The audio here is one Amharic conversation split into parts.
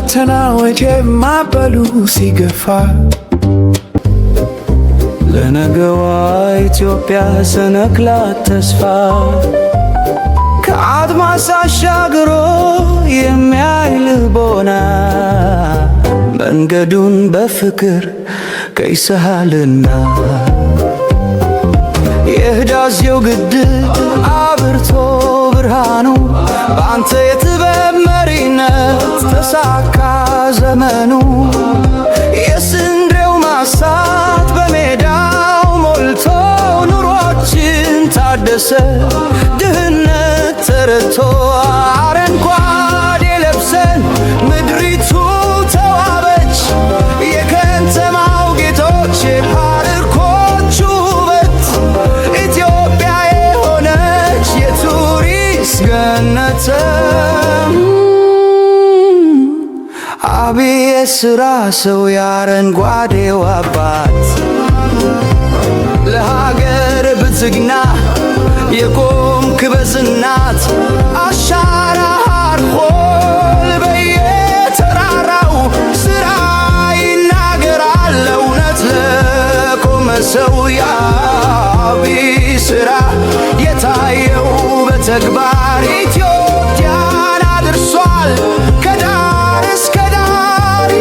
ፈተናዎች የማበሉ ሲገፋ ለነገዋ ኢትዮጵያ ሰነክላት ተስፋ ከአድማስ አሻግሮ የሚያይ ልቦና መንገዱን በፍቅር ቀይሰሃልና የህዳሴው ግድብ አብርቶ ብርሃኑ በአንተ የጥበብ መሪነት ተሳካ ዘመኑ። የስንዴው ማሳት በሜዳው ሞልቶ ኑሮችን ታደሰ ድህነት ተረቶ አረንጓዴ ለብሰን ምድሪቱ ተዋበች የከተማው ጌጦች የፓርኮቹ ውበት ኢትዮጵያ የሆነች የቱሪስት ገነት። አብይ የሥራ ሰው የአረንጓዴው አባት ለሀገር ብልጽግና የቆምክ በጽናት አሻራ አርፎል በየተራራው ሥራ ይናገራል እውነት ለቆመ ሰው። የአብይ ሥራ የታየው በተግባር ኢትዮጵያን አድርሷል ከዳር እስከ ዳር።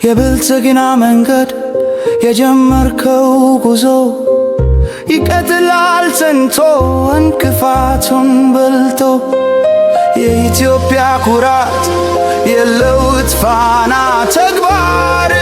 የብልጽግና መንገድ የጀመርከው ጉዞ ይቀጥላል ጸንቶ እንቅፋቱን በልቶ የኢትዮጵያ ኩራት የለውጥ ፋና ተግባር